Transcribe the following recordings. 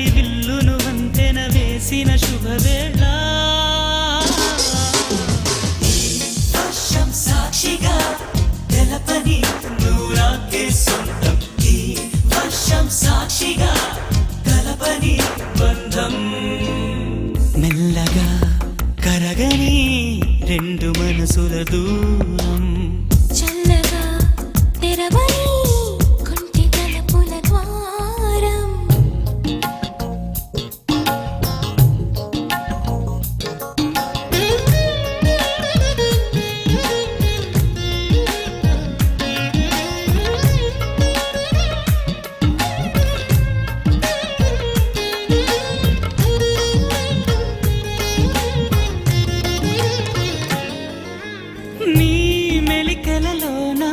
హరివిల్లును వంతెన వేసిన శుభవేళ వర్షం సాక్షిగా తెలపని నూరాకే సొంతం ఈ వర్షం సాక్షిగా కలపని బంధం మెల్లగా కరగని రెండు మనసుల దూరం చల్లగా తెరవని కొంటి తలుపుల ద్వారం నీ మెలికలలోన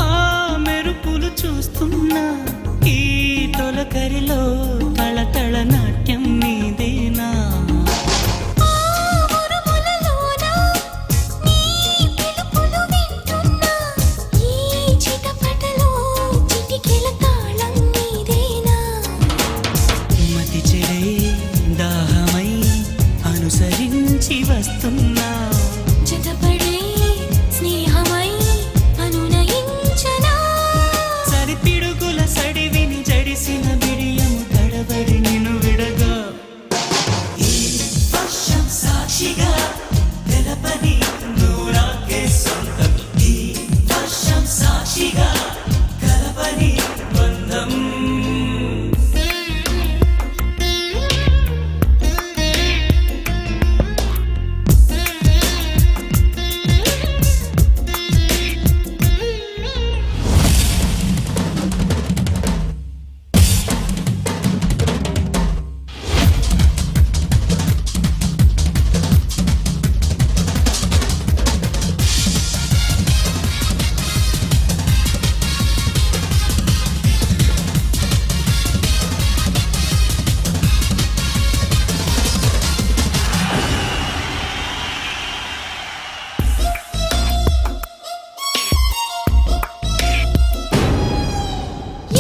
ఆ మెరుపులు చూస్తున్నా ఈ తొలకరిలో తళతళ నాట్యం నీదేనా ఉరుములలోన నీ పిలుపులు వింటున్నా ఈ చిటపటలో చిటికెల తాళం నీదేనా మతి చెడే దాహమై అనుసరించి వస్తున్నా జతపడే స్నేహమై అనునయించనా సరిపిడుగుల సడివిని జడిసిన బిడియము తడబడి నిన్ను విడగా ఈ వర్షం సాక్షిగా తెలపని నూరాకే సొంతం ఈ వర్షం సాక్షిగా కలపని బంధం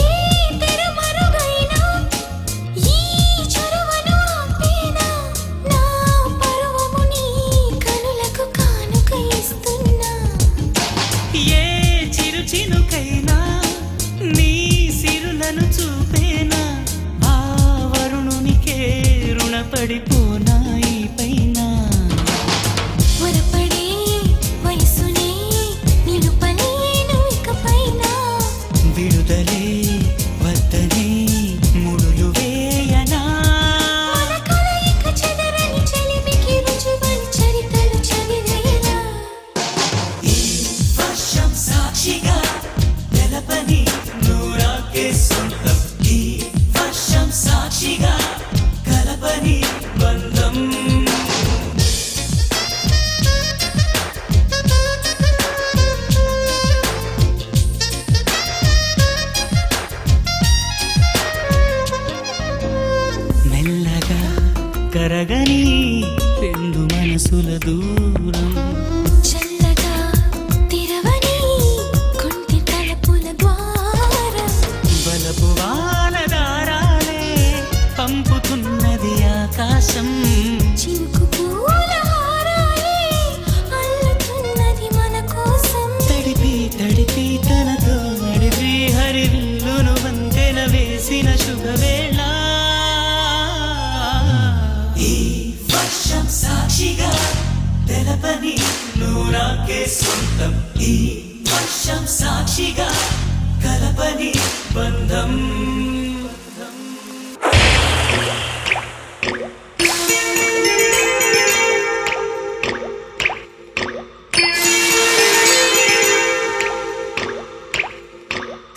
ఏ తెరమరుగైనా ఈ చొరవను ఆపేనా నా పరువము నీ కనులకు కానుక ఇస్తున్నా ఏ చిరు చినుకైనా నీ సిరులను చూపేనా ఆ వరుణునికే రుణపడిపోనా ఈ పైన వరపడే వయసునే నిలుపలేను ఇకపైన విడుదలే వద్దనే ముడులు వేయనా మన కలయిక చెదరని చెలిమికి రుజువని చరితలు చదివేలా ఈ వర్షం సాక్షిగా తెలపని నూరాకే సొంతం ఈ వర్షం సాక్షిగా కలపని బంధం మెల్లగా కరగని రెండు మనసుల దూరం చల్లగా తెరవని కొంటి తలుపుల ద్వారం బలపు వానదారాలే పంపుతున్నది ఆకాశం చినుకు పూల హారాలే అల్లుతున్నది మన కోసం తడిపి తడిపి తనతో నడిపి హరివిల్లును వంతెన వేసిన శుభవేళ ఈ వర్షం సాక్షిగా తెలపని నూరాకే సొంతం ఈ వర్షం సాక్షిగా కలపని బంధం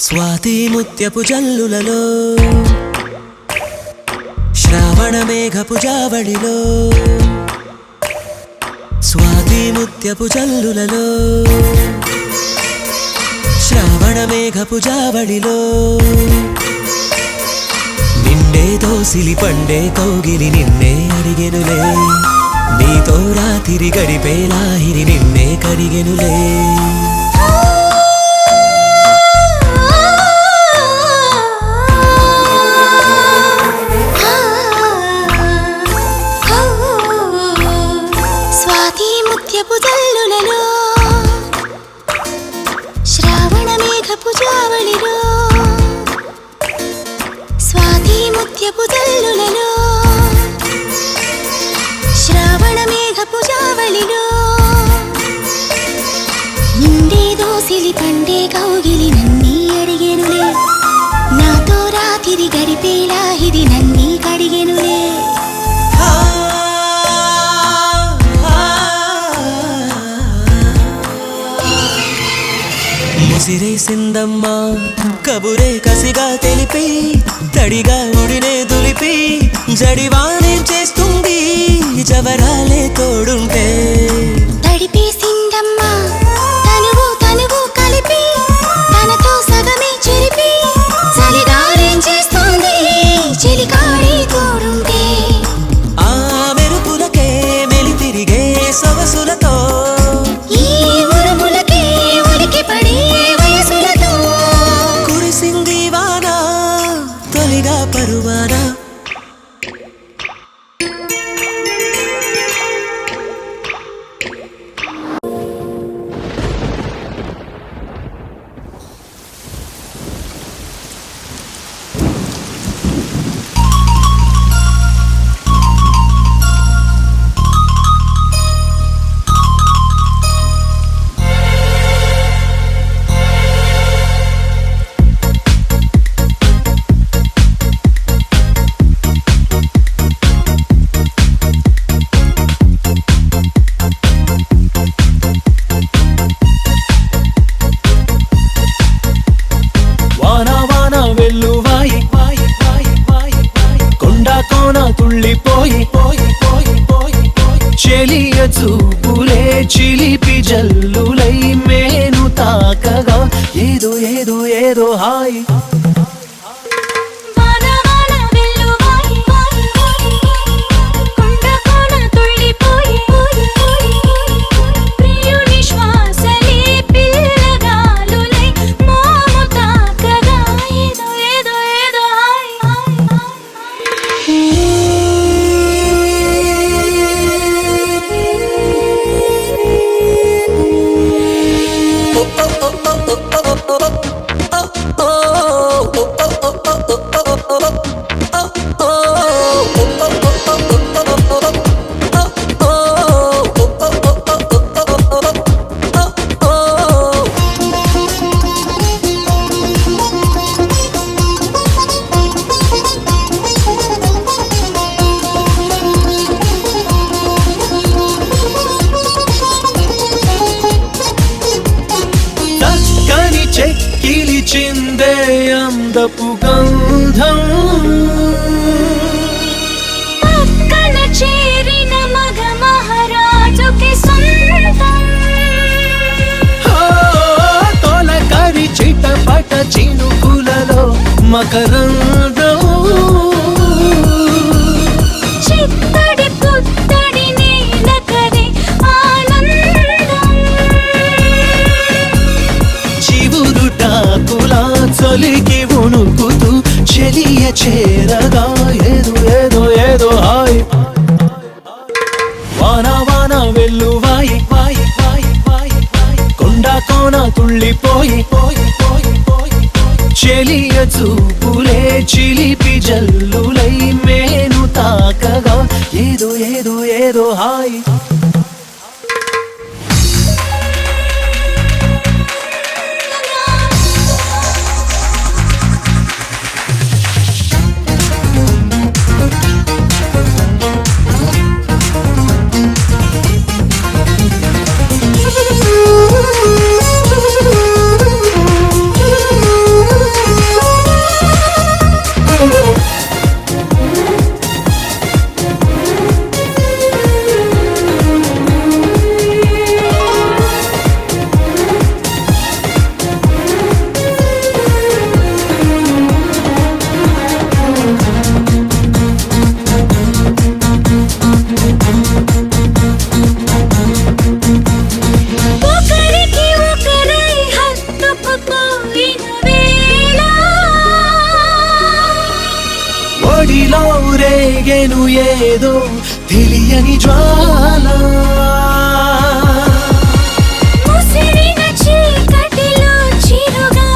స్వాతి ముత్యపు జల్లులలో శ్రావణ మేఘపు జావళిలో స్వాతి ముత్యపు జల్లులలో శ్రావణ మేఘపు జావళిలో నిన్నే దోసిలి పండే కౌగిలి నిన్నే అడిగెనులే నీతో రాత్రి గడిపే లాహిరి నిన్నే కడిగెనులే మేఘపు జావళిలో స్వాతి ముత్యపు జల్లులలో శ్రావణ మేఘపు జావళిలో నిండే దోసిలి పండే కౌగిలి నన్నీ అడిగెనులే నాతో రాత్రి గడిపేలా ఇది నన్నీ కడిగెనులే ముసిరేసిందమ్మా కబురే కసిగా తెలిపి తడిగా ఉడినే దులిపి జడివానే చేస్తుంది జవరాలే తోడుంటే తడిపేసిందమ్మా తనువు తనువు కలిపి తనతో సగమే చెరిపి చలిగారేం చేస్తుంది చెలికాడే తోడుంటే ఆ మెరుపులకే మెలి తిరిగే సొగసులతో ఈ ఉరుములకే ఉలికి పడే వయసులతో కురిసింది వాన తొలిగా పరువానా తుళ్ళిపోయి చెలియ చూపులే చిలిపి జల్లులై మేను తాకగా ఏదో ఏదో ఏదో హాయ్ చిందే అందపు గంధం పక్కన చేరిన మగ మహారాజుకి సొంతం తొలకరి చిటపట చినుకులలో మకరందం చిత్తడి పుత్తడి నేలకరే ఆనందం చివురుటాకులా చలికి వణుకుతూ చెలియ చేరగా ఏదో ఏదో ఏదో హాయ్ వాన వాన వెల్లువాయి కొండ కోన తుళ్ళిపోయి చెలియ చూపులే చిలిపి జల్లులై మేను తాకగా ఏదో ఏదో ఏదో హాయ్ రేగెను ఏదో తెలియని జ్వాల ముసిరిన చీకటిలో చిరుగా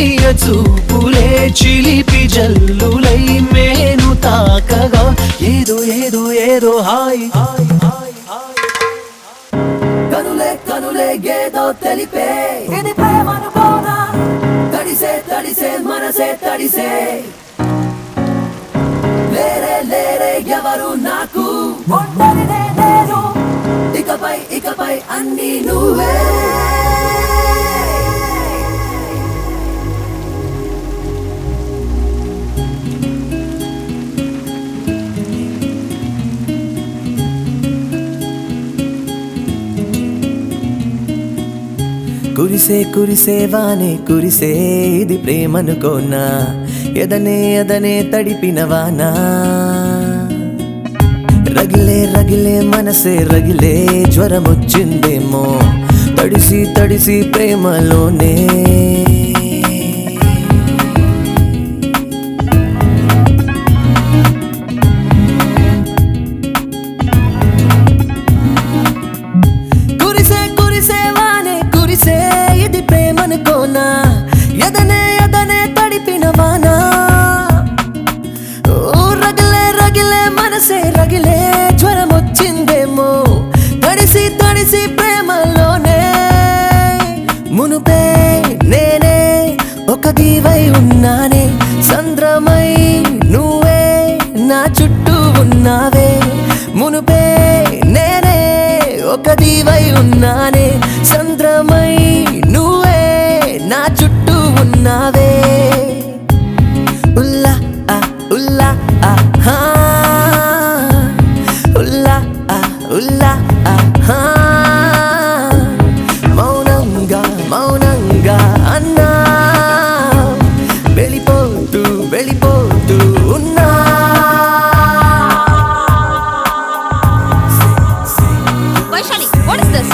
తీయ చూపులే చిలిపి జల్లులై మేను తాకగా ఏదో ఏదో ఏదో హాయ్ కనులే కనులే ఏదో తెలిపే ఇది ప్రేమనుకోనా తడిసే తడిసే మనసే తడిసే లేరే లేరే ఎవరు నాకు ఒంటరినే నేను ఇకపై ఇకపై అన్నీ నువ్వే కురిసే కురిసే వానే కురిసే ఇది ప్రేమనుకోనా ఎదనే ఎదనే తడిపిన వానా రగిలే రగిలే మనసే రగిలే జ్వరమొచ్చిందేమో తడిసి తడిసి ప్రేమలోనే కురిసే కురిసే వానే కురిసే ఇది ప్రేమనుకోనా ఎదనే ఎదనే తడిపిన వానా రగిలే రగిలే మనసే రగిలే జ్వరమొచ్చిందేమో తడిసి తడిసి ప్రేమలోనే మునుపే నేనే ఒక దీవై ఉన్నానే సంద్రమై నువ్వే నా చుట్టూ ఉన్నావే మునుపే నేనే ఒక దీవై ఉన్నానే సంద్రమై నువ్వే నా చుట్టూ ఉన్నావే ఉల్లా ఉల్లా ఆహా ఉల్లా ఉల్లా ఆహా మౌనంగా మౌనంగా అన్నా వెళ్ళిపోతూ వెళ్ళిపోతూ ఉన్నా Vaishali, what is this?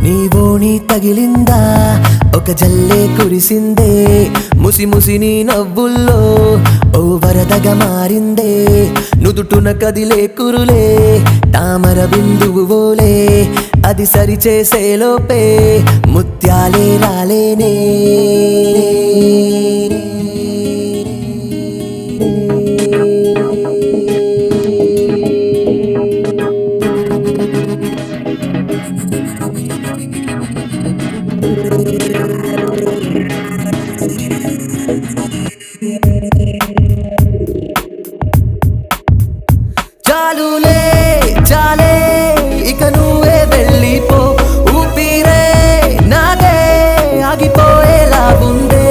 నీవోని తగిలిందా ఒక జల్లే కురిసిందే ముసి ముసి నీ నవ్వుల్లో ఓ వరదగా మారిందే నుదుటున కదిలే కురులే తామర బిందువు ఓలే అది సరిచేసే లోపే ముత్యాలే రాలేనే చాలులే చాలే ఇక నువ్వే వెళ్ళిపో ఊపిరే నాదే ఆగిపోయేలా ఉందే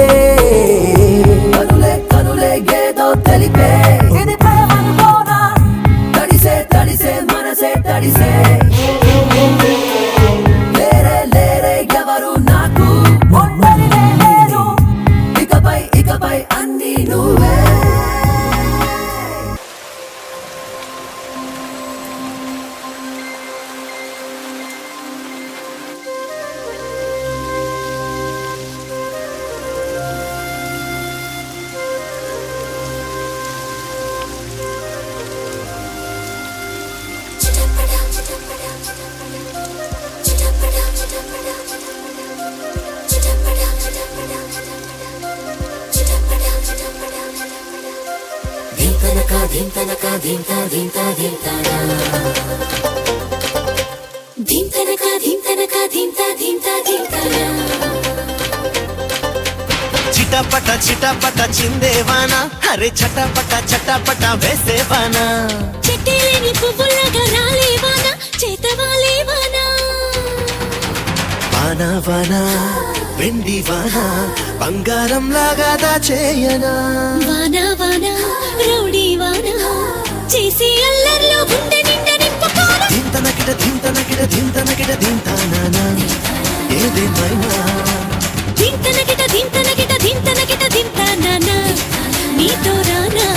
కనులే కనులే ఏదో తెలిపే ఇది ప్రేమనుకోనా తడిసే తడిసే మనసే తడిసే లేరే లేరే ఎవరు నాకు ఒంటరినే నేను ఇకపై ఇకపై అన్నీ నువ్వే ధింతనక ధింత ధింత ధింతనా ధింతనక ధింతనక ధింత ధింత ధింతనా చిటపట చిటపట చిందేవానా అరే చటపట చటపట వేసేవానా చెట్టేలేని పువ్వులాగా రాలేవానా చేతవాలేవానా వానా వానా వెండి వాన బంగారం లాగా దాచేయనా వాన వాన రౌడీ వాన చేసి అల్లర్లో గుండె నిండా నింపుకోన ధింతనకిట ధింతనకిట ధింతనకిట ధింతానా ఏదేమైనా ధింతనకిట ధింతనకిట ధింతనకిట ధింతానా నీతో రానా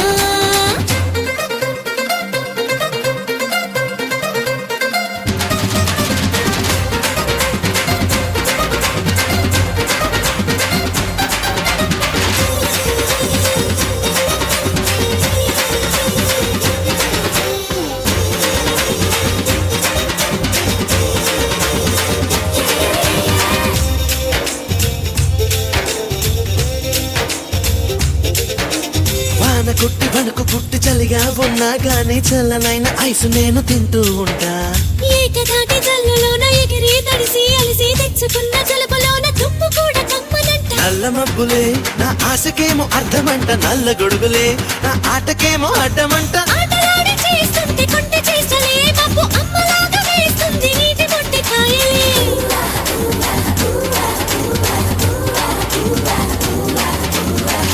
వాన కుట్టి వణుకు పుట్టి చలిగా ఉన్నా గానీ చల్లనైన ఐసు నేను తింటూ ఉంటా ఏకధాటి జల్లులోన ఎగిరి తడిసి అలిసి తెచ్చుకున్న జలుబులోన తుప్పు కూడా కమ్మనంట నల్ల మబ్బులే నా ఆశకేమో అర్థమంట నల్ల గొడుగులే నా ఆటకేమో అడ్డమంట ఆటలాడి చేస్తుంటే కొంటె చేస్తలే మబ్బు అమ్మలాగా వేస్తుంది నీటి మొట్టె కాయలే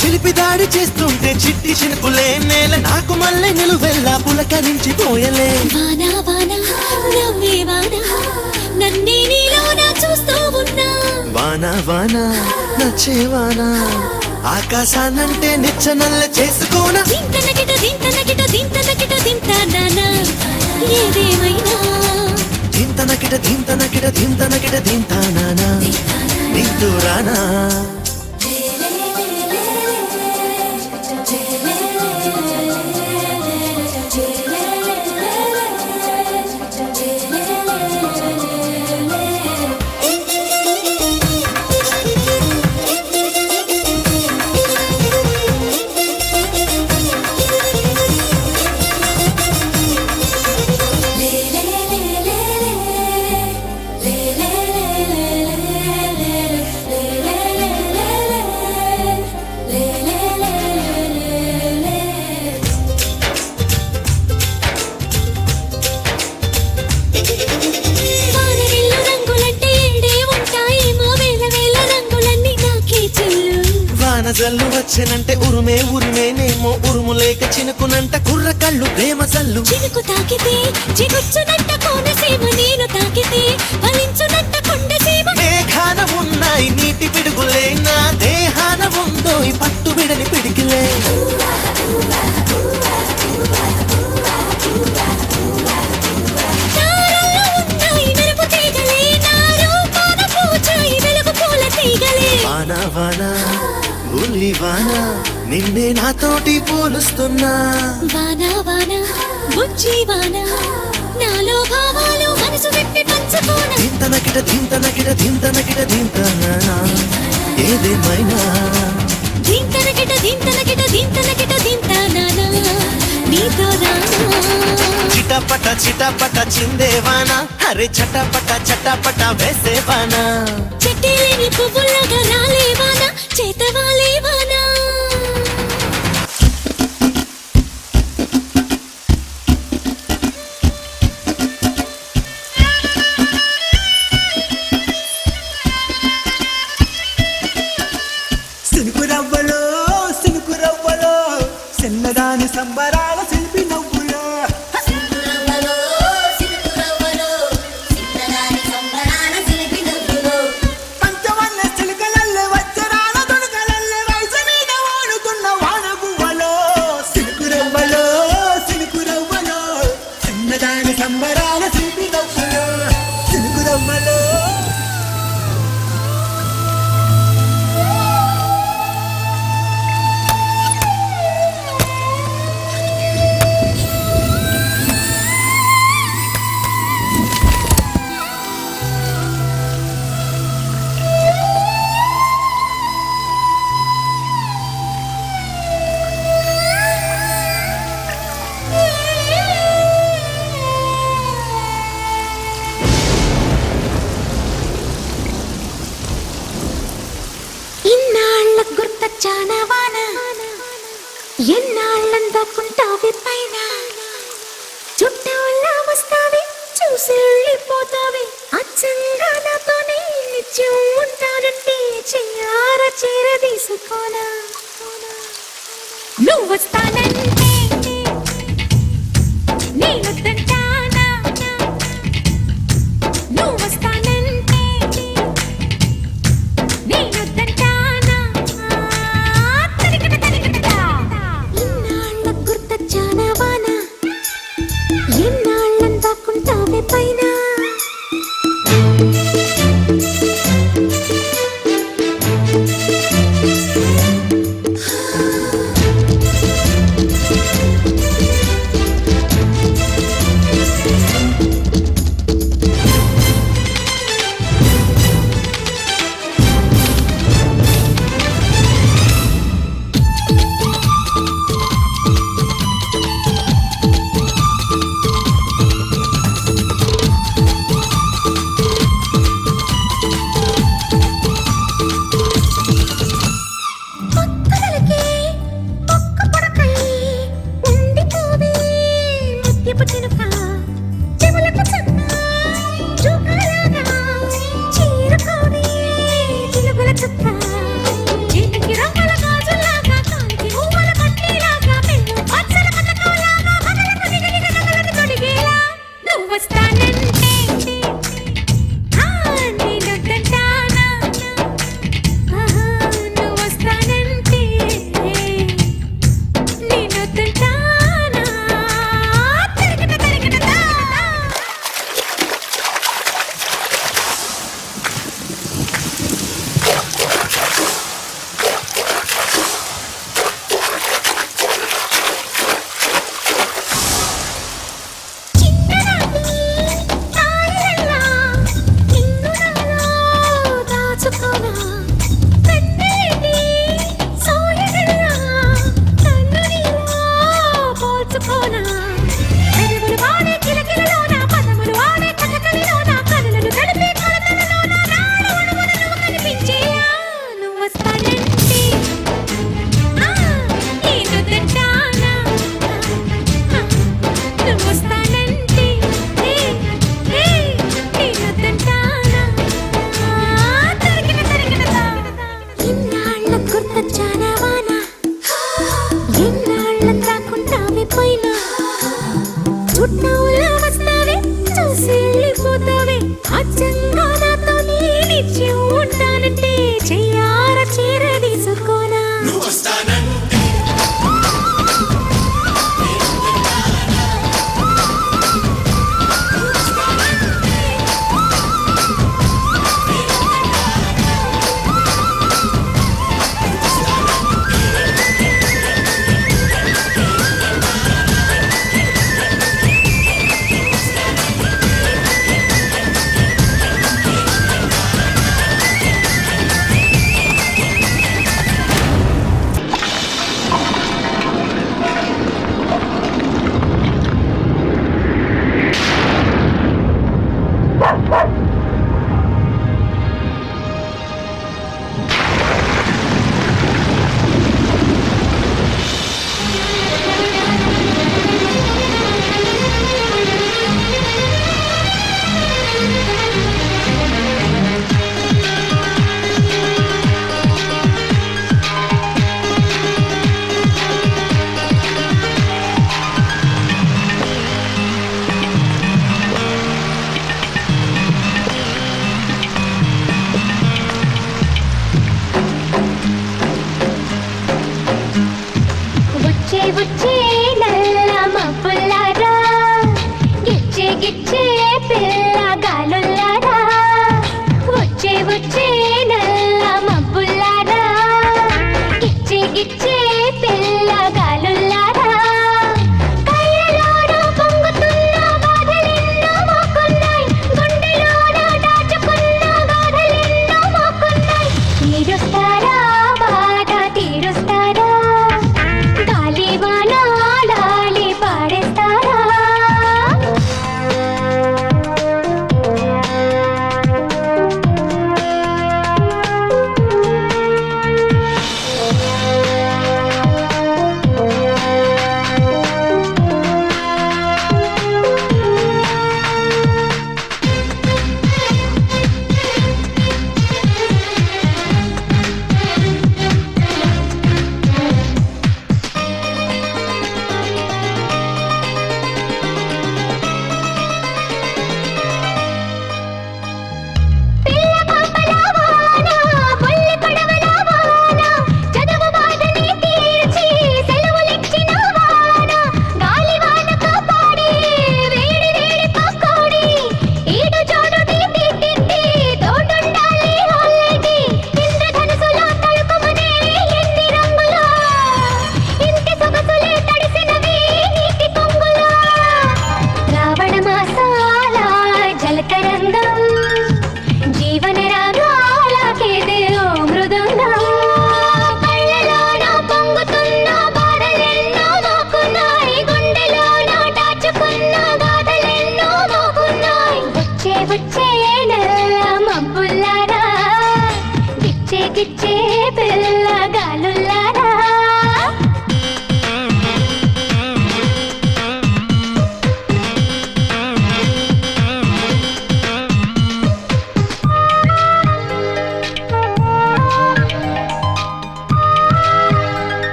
చిలిపి దాడి చేస్తుంటే చిట్టి చినుకులే నేల నాకు మళ్ళీ నిలువెల్లా పులకరించి పోయలే వాన వాన నవ్వే వాన నన్నే నీలోన చూస్తూ ఉన్నా వాన వాన నచ్చే వాన ఆకాశానంటే నిచ్చనల్ల చేసుకోనా దింతనకిట దింతనకిట దింతనకిట దింతానా ఏదేమైనా ధింతనకిట ధింతనకిట ధింతనకిట ధింతానా నీతో రానా వానవిల్లు రంగులంటే ఏడే ఉంటాయేమో వేల వేల రంగులన్నీ నాకే చెల్లు వాన జల్లు వచ్చెనంటే ఉరుమే ఉరిమేనేమో ఉరుము లేక చినుకునంట కుర్ర కళ్ళు ప్రేమ జల్లు చినుకు తాకితే చిగుచ్చునంట కోనసీమ నేను తాకితే ఫలించునంట కొండసీమ మేఘాన ఉన్నాయి నీటి పిడుగులే నా దేహాన ఉందో ఈ పట్టు విడని పిడికిలే తారల్లో ఉన్నాయి మెరుపు తీగలే నా రూపాన పూచాయి వెలుగు పూల తీగలే వాన వాన ఉల్లి వాన నిన్నే నాతోటి పోలుస్తున్నా వాన వాన బుజ్జి వాన నాలో భావాలు మనసు విప్పి పంచుకోన ధింతనకిట ధింతనకిట ధింతనకిట ధింతానా ఏదేమైనా దింతనకిట దింతనకిట దింతనకిట దింతానా నీతో రానా చిటపట చిటపట చిందేవాన అరే చటపట చటపట వేసేవాన చెట్టేలేని పువ్వులాగా రాలేవానా చేతవాలేవానా సినుకు రవ్వలో చిన్నదాని సంబరాల శిల్పి నవ్వులో పంచవన్న చిలుకలల్లే వజ్రాల దొడకలల్లే వయసు మీద వాడుతున్న వాన గువ్వలో సినుకు రవ్వలో చిన్నదాని సంబరాల శిల్పి నవ్వులో సినుకు రవ్వలో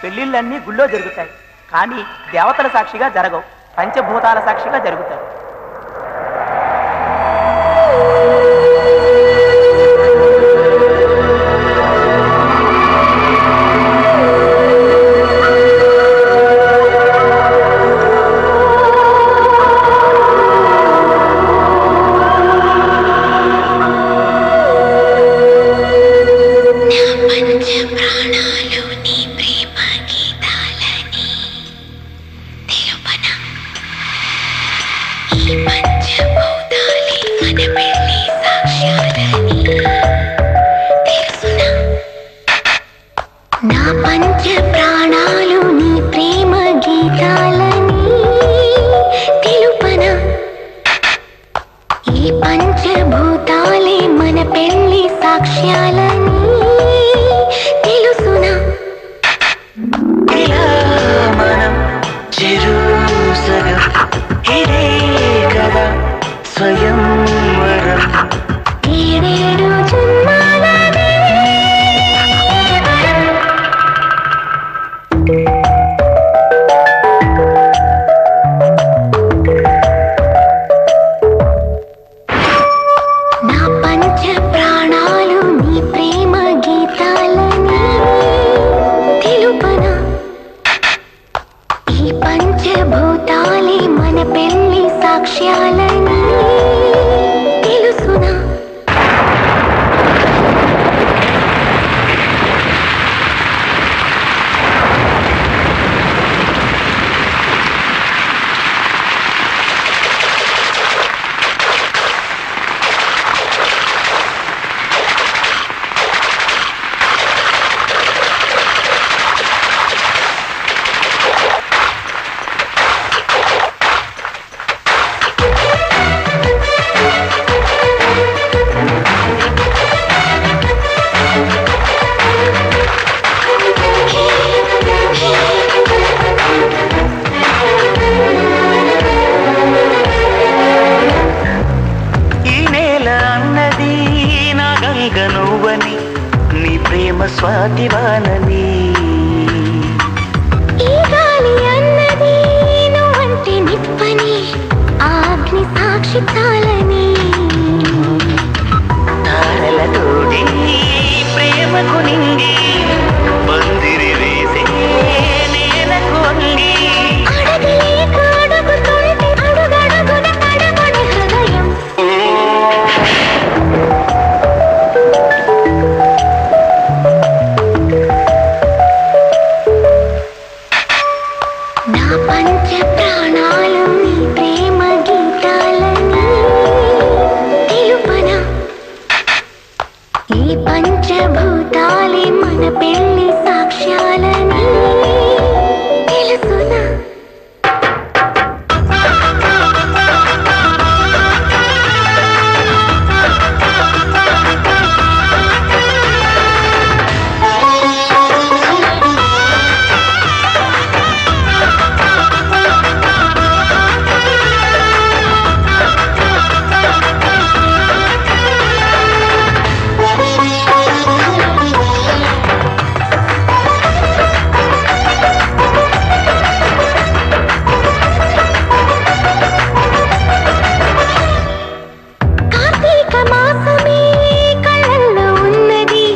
పెళ్లిళ్ళన్నీ గుళ్ళో జరుగుతాయి, కానీ దేవతల సాక్షిగా జరగవు, పంచభూతాల సాక్షిగా జరుగుతాయి. స్వాతివానని ఈ గాలి అన్నది నువ్వంటే నిప్పని అగ్ని సాక్షి చాలని తారలతోడి ప్రేమకు నింగి పందిరి వేసే నేలకు అంగి అడగలేక అడుగుతుంటే అడుగడుగున తడబడే హృదయం నా పంచ ప్రాణాలు నీ ప్రేమ గీతాలని తెలుపనా ఈ పంచభూతాలే మన పెళ్లి సాక్ష్యాలని తెలుసునా కార్తీక మాసమే కళ్ళల్లో ఉన్నది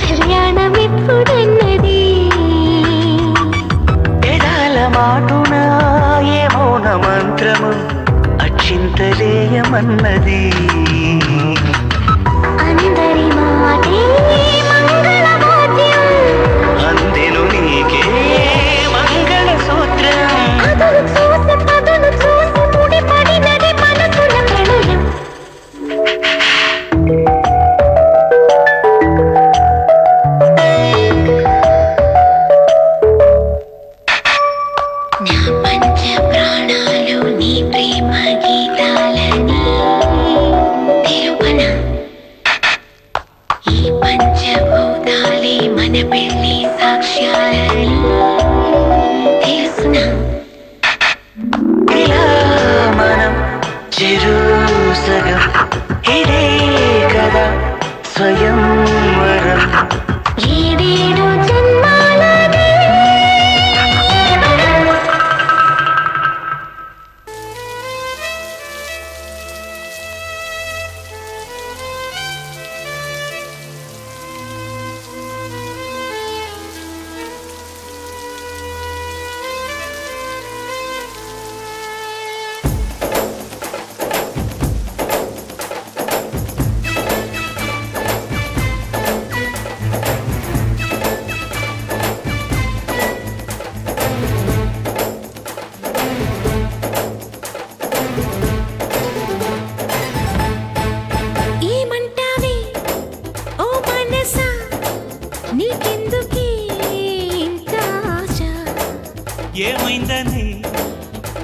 కళ్యాణం ఎప్పుడన్నది ఎడాల మాటున ఏ మౌన మంత్రము అక్షింతలేయమన్నది అందరి మాటే మంగళవాద్యం అందెను నీకే మంగళ సూత్రం అదును చూసి ముడిపడినది మనసుల ప్రణయం నా పంచ ప్రాణాలు నీ ప్రేమ గీతాలని తెలుపనా ఈ పంచభూతాలే మన పెళ్లి సాక్ష్యాలని తెలుసునా ఇలా మనం చెరుసగం ఇదే కదా స్వయంవరం ఏడేడు జన్మాలది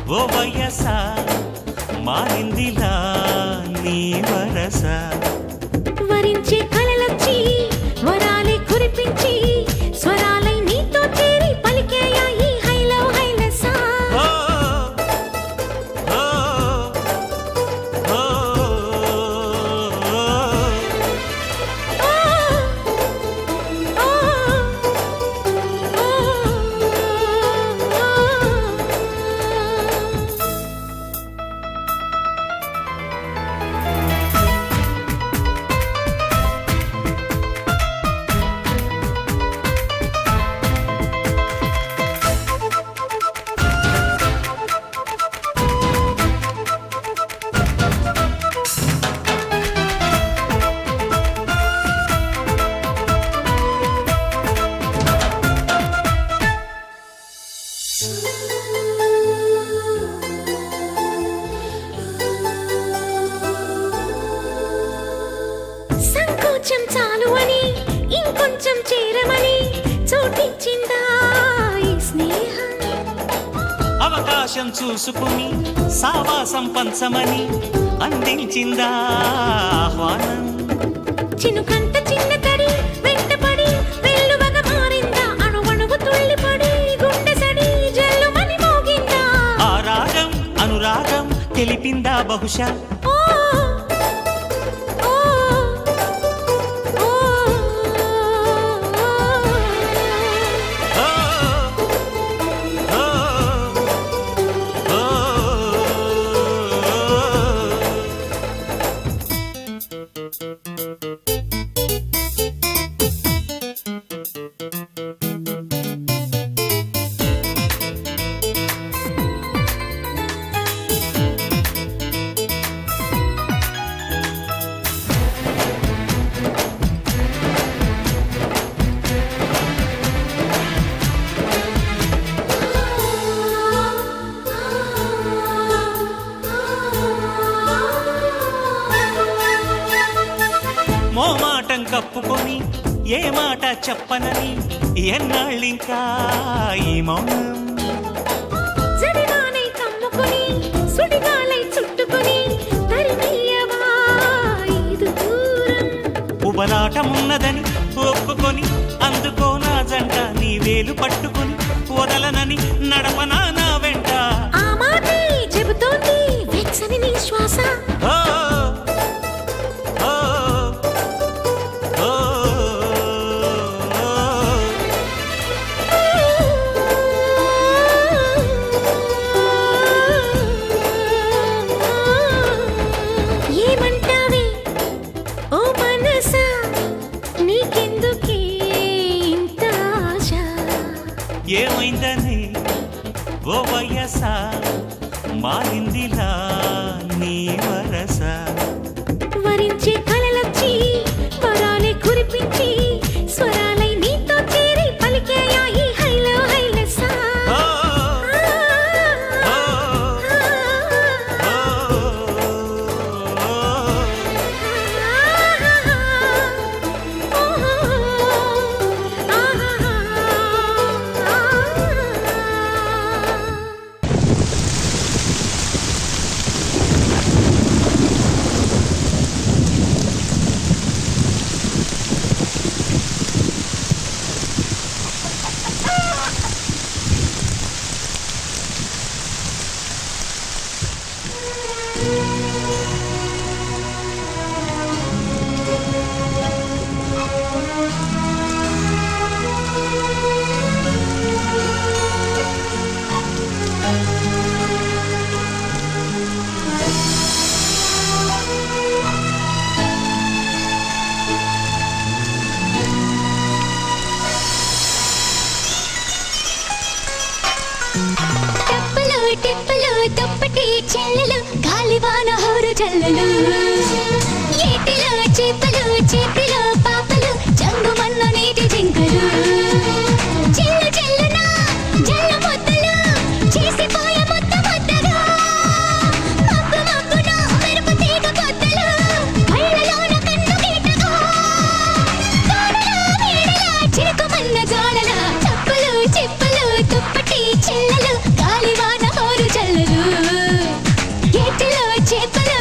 ఓ వయస మారిందిలా నీ వరస వరించే కలలొచ్చి వరాలే కురిపించి స్వరాలై నీతో చేరి పలికేయా ఈ హైలో హైలసా ఓ ఓ ఓ సంకోచం చాలు అని ఇంకొంచెం చేరమని చోటిచ్చిందా ఈ స్నేహం అవకాశం చూసుకుని సావాసం పంచమని అందించిందా ఆహ్వానం చినుకంత చిన్న తడి వెంటపడి వెల్లువగా మారిందా అణువణువు తుళ్ళిపడి గుండె సడి జల్లుమని మోగిందా ఆ రాగం అనురాగం తెలిపిందా బహుశా ఓ ఓ ఓ ఓ ఓ ఓ మోమాటం కప్పుకొని ఏ మాట చెప్పనని ఎన్నాళ్ళింకా ఈ మౌనం జడివానై కమ్ముకుని సుడిగాలై చుట్టుకుని తరిమీయవా ఇది దూరం ఉబలాటమున్నదని ఒప్పుకొని అందుకో నా జంట నీ వేలు పట్టుకొని వదలనని నడపనా నా వెంట ఆ మాటే చెబుతోంది వెచ్చని నీ శ్వాస ఓ ఓ ఓ ఏమంటావే ఓ మనసా నీకెందుకే ఇంత ఆశ ఏమైందని ఓ వయస మారిందిలా నీ వరస వరించే కలలొచ్చి వరాలే కురిపించి స్వరాలై నీతో చేరి పలికేయా ఈ హైలో హైలసా ఓ ఓ టెప్పలు టెప్పలు దుప్పటి చెల్లెలు గాలివాన హోరు జల్లలు ఏటిలో చేపలు చేతిలో పాపలు జంగుమన్న నీటి జింకలు చెల్లు చెల్లున జల్ల ముద్దలు చేసిపోయే ముద్ద ముద్దగా మబ్బు మబ్బున మెరుపు తీగ పొద్దలు కళ్ళలోన కన్ను గీటగా తోడలా వేడలా చిరుకుమన్న జోడల టెప్పలు చెప్పులు దుప్పటి చెల్లెలు గాలివాన హోరు జల్లలు చేతుల